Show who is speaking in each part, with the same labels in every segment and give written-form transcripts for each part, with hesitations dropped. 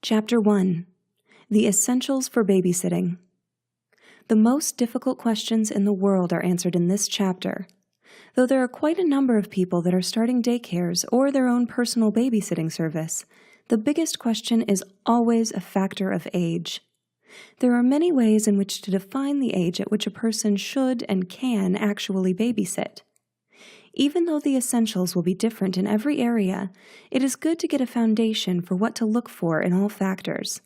Speaker 1: Chapter 1. The Essentials for Babysitting. The most difficult questions in the world are answered in this chapter. Though there are quite a number of people that are starting daycares or their own personal babysitting service, the biggest question is always a factor of age. There are many ways in which to define the age at which a person should and can actually babysit. Even though the essentials will be different in every area, it is good to get a foundation for what to look for in all factors.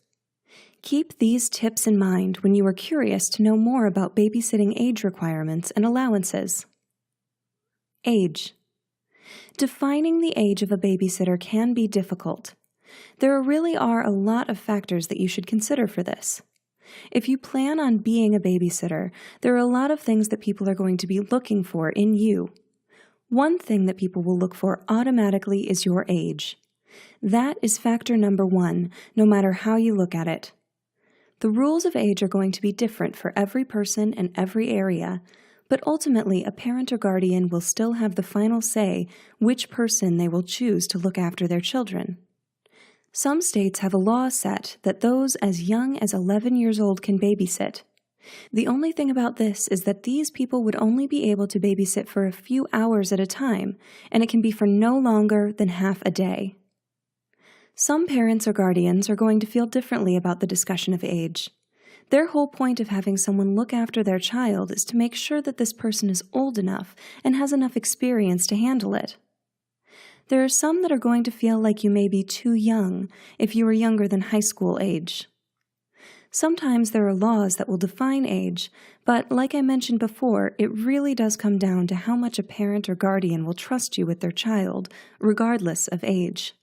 Speaker 1: Keep these tips in mind when you are curious to know more about babysitting age requirements and allowances. Age. Defining the age of a babysitter can be difficult. There really are a lot of factors that you should consider for this. If you plan on being a babysitter, there are a lot of things that people are going to be looking for in you. One thing that people will look for automatically is your age. That is factor number one, no matter how you look at it. The rules of age are going to be different for every person and every area, but ultimately a parent or guardian will still have the final say which person they will choose to look after their children. Some states have a law set that those as young as 11 years old can babysit. The only thing about this is that these people would only be able to babysit for a few hours at a time, and it can be for no longer than half a day. Some parents or guardians are going to feel differently about the discussion of age. Their whole point of having someone look after their child is to make sure that this person is old enough and has enough experience to handle it. There are some that are going to feel like you may be too young if you are younger than high school age. Sometimes there are laws that will define age, but like I mentioned before, it really does come down to how much a parent or guardian will trust you with their child, regardless of age.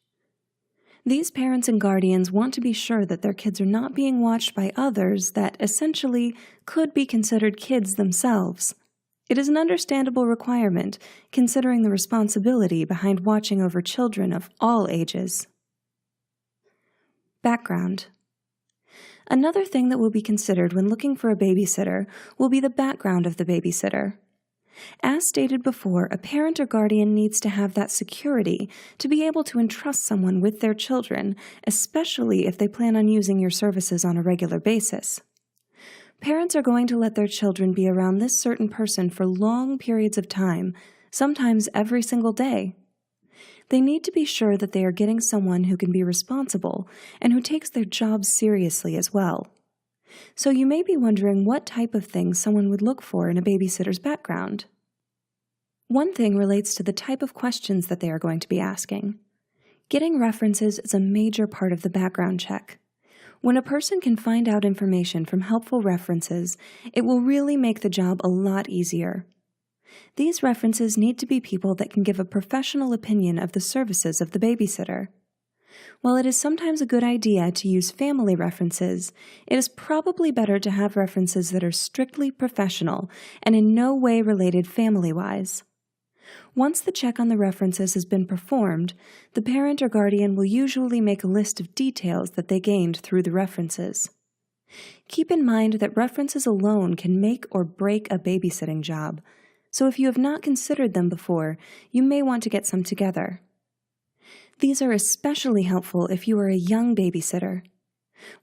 Speaker 1: These parents and guardians want to be sure that their kids are not being watched by others that essentially could be considered kids themselves. It is an understandable requirement, considering the responsibility behind watching over children of all ages. Background. Another thing that will be considered when looking for a babysitter will be the background of the babysitter. As stated before, a parent or guardian needs to have that security to be able to entrust someone with their children, especially if they plan on using your services on a regular basis. Parents are going to let their children be around this certain person for long periods of time, sometimes every single day. They need to be sure that they are getting someone who can be responsible and who takes their job seriously as well. So you may be wondering what type of things someone would look for in a babysitter's background. One thing relates to the type of questions that they are going to be asking. Getting references is a major part of the background check. When a person can find out information from helpful references, it will really make the job a lot easier. These references need to be people that can give a professional opinion of the services of the babysitter. While it is sometimes a good idea to use family references, it is probably better to have references that are strictly professional and in no way related family-wise. Once the check on the references has been performed, the parent or guardian will usually make a list of details that they gained through the references. Keep in mind that references alone can make or break a babysitting job, so if you have not considered them before, you may want to get some together. These are especially helpful if you are a young babysitter.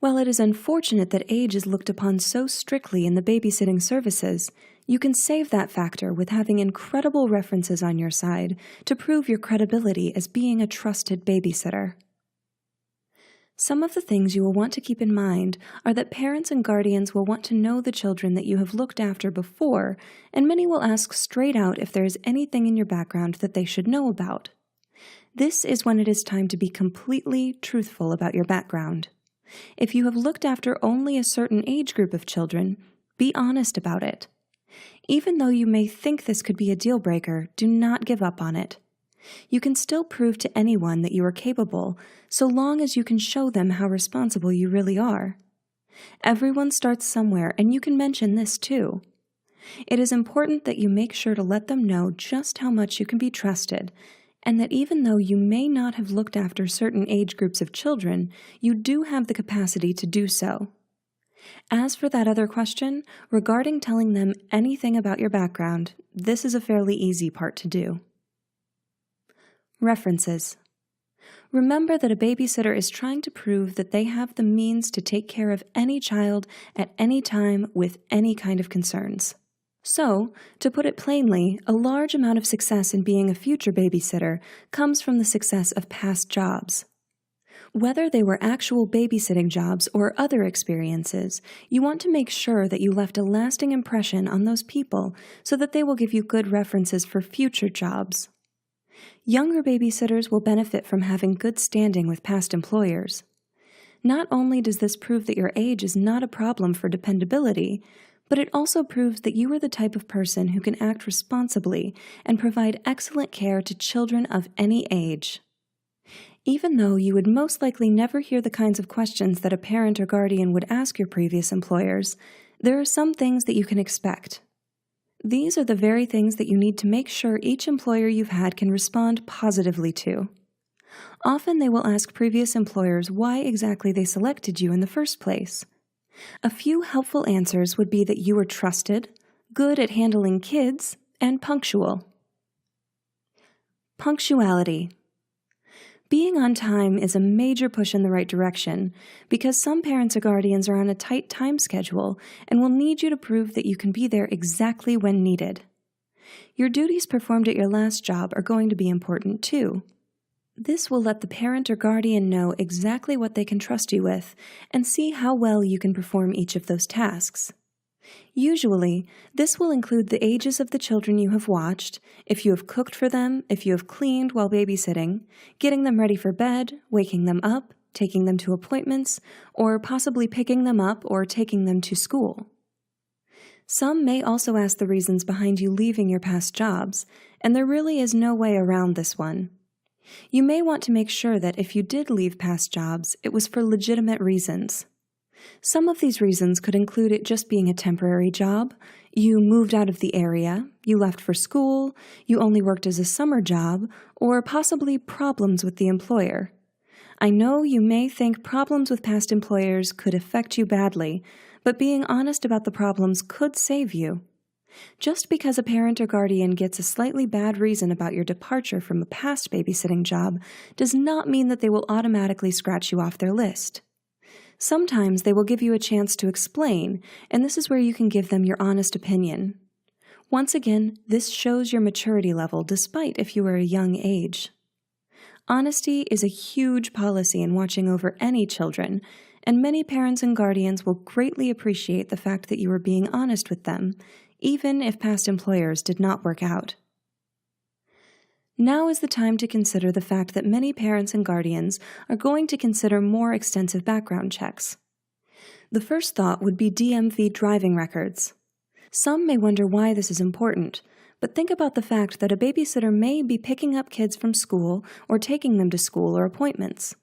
Speaker 1: While it is unfortunate that age is looked upon so strictly in the babysitting services, you can save that factor with having incredible references on your side to prove your credibility as being a trusted babysitter. Some of the things you will want to keep in mind are that parents and guardians will want to know the children that you have looked after before, and many will ask straight out if there is anything in your background that they should know about. This is when it is time to be completely truthful about your background. If you have looked after only a certain age group of children, be honest about it. Even though you may think this could be a deal breaker, do not give up on it. You can still prove to anyone that you are capable, so long as you can show them how responsible you really are. Everyone starts somewhere, and you can mention this too. It is important that you make sure to let them know just how much you can be trusted, and that even though you may not have looked after certain age groups of children, you do have the capacity to do so. As for that other question, regarding telling them anything about your background, this is a fairly easy part to do. References. Remember that a babysitter is trying to prove that they have the means to take care of any child at any time with any kind of concerns. So, to put it plainly, a large amount of success in being a future babysitter comes from the success of past jobs. Whether they were actual babysitting jobs or other experiences, you want to make sure that you left a lasting impression on those people so that they will give you good references for future jobs. Younger babysitters will benefit from having good standing with past employers. Not only does this prove that your age is not a problem for dependability, but it also proves that you are the type of person who can act responsibly and provide excellent care to children of any age. Even though you would most likely never hear the kinds of questions that a parent or guardian would ask your previous employers, there are some things that you can expect. These are the very things that you need to make sure each employer you've had can respond positively to. Often they will ask previous employers why exactly they selected you in the first place. A few helpful answers would be that you were trusted, good at handling kids, and punctual. Punctuality. Being on time is a major push in the right direction because some parents or guardians are on a tight time schedule and will need you to prove that you can be there exactly when needed. Your duties performed at your last job are going to be important too. This will let the parent or guardian know exactly what they can trust you with and see how well you can perform each of those tasks. Usually, this will include the ages of the children you have watched, if you have cooked for them, if you have cleaned while babysitting, getting them ready for bed, waking them up, taking them to appointments, or possibly picking them up or taking them to school. Some may also ask the reasons behind you leaving your past jobs, and there really is no way around this one. You may want to make sure that if you did leave past jobs, it was for legitimate reasons. Some of these reasons could include it just being a temporary job, you moved out of the area, you left for school, you only worked as a summer job, or possibly problems with the employer. I know you may think problems with past employers could affect you badly, but being honest about the problems could save you. Just because a parent or guardian gets a slightly bad reason about your departure from a past babysitting job does not mean that they will automatically scratch you off their list. Sometimes they will give you a chance to explain, and this is where you can give them your honest opinion. Once again, this shows your maturity level despite if you are a young age. Honesty is a huge policy in watching over any children, and many parents and guardians will greatly appreciate the fact that you are being honest with them, even if past employers did not work out. Now is the time to consider the fact that many parents and guardians are going to consider more extensive background checks. The first thought would be DMV driving records. Some may wonder why this is important, but think about the fact that a babysitter may be picking up kids from school or taking them to school or appointments.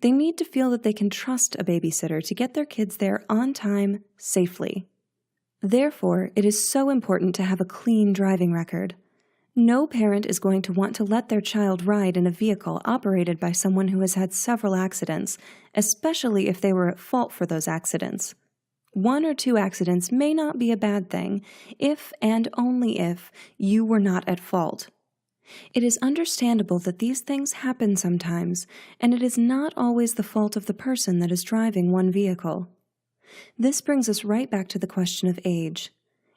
Speaker 1: They need to feel that they can trust a babysitter to get their kids there on time, safely. Therefore, it is so important to have a clean driving record. No parent is going to want to let their child ride in a vehicle operated by someone who has had several accidents, especially if they were at fault for those accidents. 1 or 2 accidents may not be a bad thing, if and only if you were not at fault. It is understandable that these things happen sometimes, and it is not always the fault of the person that is driving one vehicle. This brings us right back to the question of age.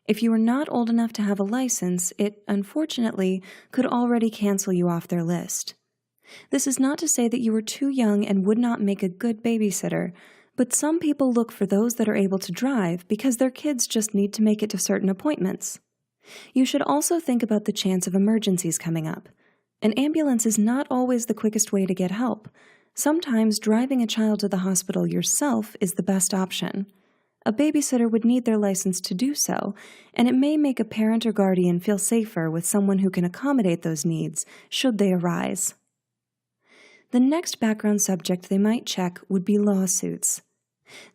Speaker 1: If you are not old enough to have a license, it, unfortunately, could already cancel you off their list. This is not to say that you are too young and would not make a good babysitter, but some people look for those that are able to drive because their kids just need to make it to certain appointments. You should also think about the chance of emergencies coming up. An ambulance is not always the quickest way to get help. Sometimes driving a child to the hospital yourself is the best option. A babysitter would need their license to do so, and it may make a parent or guardian feel safer with someone who can accommodate those needs, should they arise. The next background subject they might check would be lawsuits.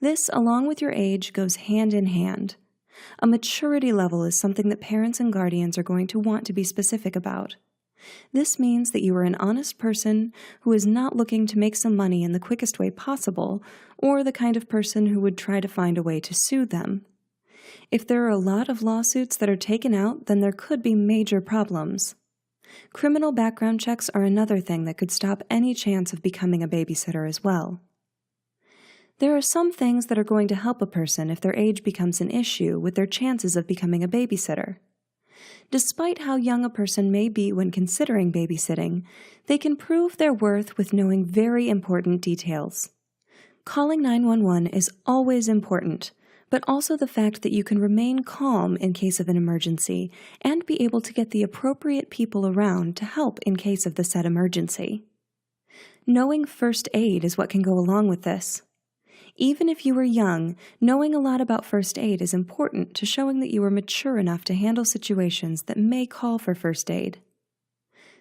Speaker 1: This, along with your age, goes hand in hand. A maturity level is something that parents and guardians are going to want to be specific about. This means that you are an honest person who is not looking to make some money in the quickest way possible, or the kind of person who would try to find a way to sue them. If there are a lot of lawsuits that are taken out, then there could be major problems. Criminal background checks are another thing that could stop any chance of becoming a babysitter as well. There are some things that are going to help a person if their age becomes an issue with their chances of becoming a babysitter. Despite how young a person may be when considering babysitting, they can prove their worth with knowing very important details. Calling 911 is always important, but also the fact that you can remain calm in case of an emergency and be able to get the appropriate people around to help in case of the said emergency. Knowing first aid is what can go along with this. Even if you are young, knowing a lot about first aid is important to showing that you are mature enough to handle situations that may call for first aid.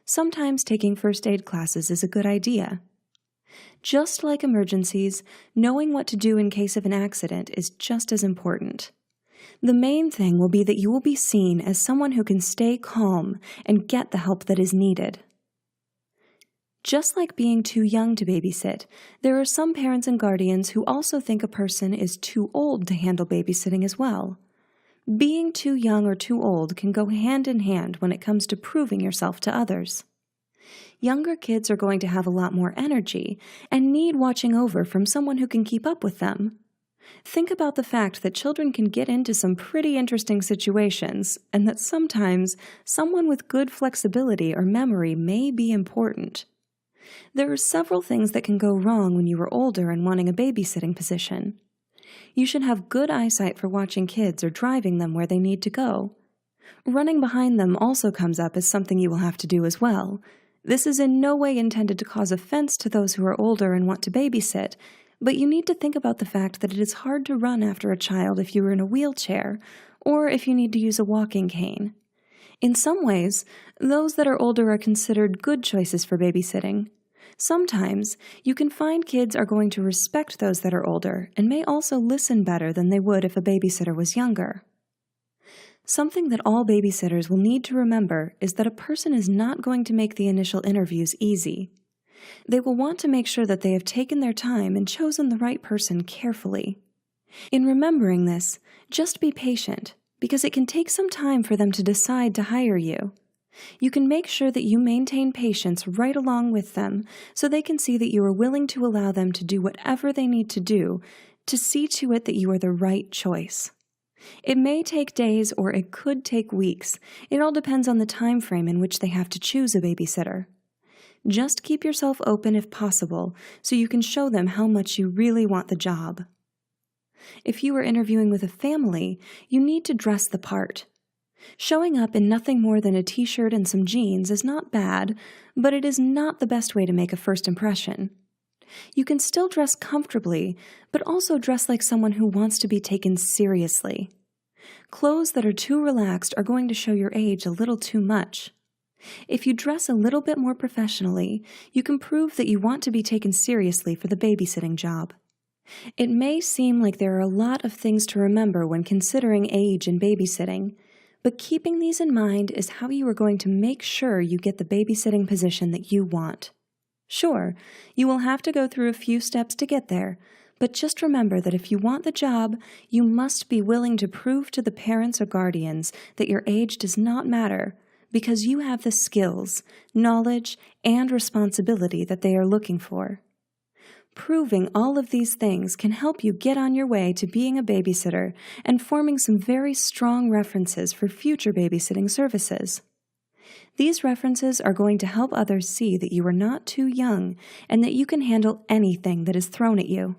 Speaker 1: Sometimes taking first aid classes is a good idea. Just like emergencies, knowing what to do in case of an accident is just as important. The main thing will be that you will be seen as someone who can stay calm and get the help that is needed. Just like being too young to babysit, there are some parents and guardians who also think a person is too old to handle babysitting as well. Being too young or too old can go hand in hand when it comes to proving yourself to others. Younger kids are going to have a lot more energy and need watching over from someone who can keep up with them. Think about the fact that children can get into some pretty interesting situations, and that sometimes someone with good flexibility or memory may be important. There are several things that can go wrong when you are older and wanting a babysitting position. You should have good eyesight for watching kids or driving them where they need to go. Running behind them also comes up as something you will have to do as well. This is in no way intended to cause offense to those who are older and want to babysit, but you need to think about the fact that it is hard to run after a child if you are in a wheelchair, or if you need to use a walking cane. In some ways, those that are older are considered good choices for babysitting. Sometimes, you can find kids are going to respect those that are older and may also listen better than they would if a babysitter was younger. Something that all babysitters will need to remember is that a person is not going to make the initial interviews easy. They will want to make sure that they have taken their time and chosen the right person carefully. In remembering this, just be patient, because it can take some time for them to decide to hire you. You can make sure that you maintain patience right along with them so they can see that you are willing to allow them to do whatever they need to do to see to it that you are the right choice. It may take days or it could take weeks. It all depends on the time frame in which they have to choose a babysitter. Just keep yourself open if possible so you can show them how much you really want the job. If you are interviewing with a family, you need to dress the part. Showing up in nothing more than a t-shirt and some jeans is not bad, but it is not the best way to make a first impression. You can still dress comfortably, but also dress like someone who wants to be taken seriously. Clothes that are too relaxed are going to show your age a little too much. If you dress a little bit more professionally, you can prove that you want to be taken seriously for the babysitting job. It may seem like there are a lot of things to remember when considering age and babysitting, but keeping these in mind is how you are going to make sure you get the babysitting position that you want. Sure, you will have to go through a few steps to get there, but just remember that if you want the job, you must be willing to prove to the parents or guardians that your age does not matter, because you have the skills, knowledge, and responsibility that they are looking for. Proving all of these things can help you get on your way to being a babysitter and forming some very strong references for future babysitting services. These references are going to help others see that you are not too young and that you can handle anything that is thrown at you.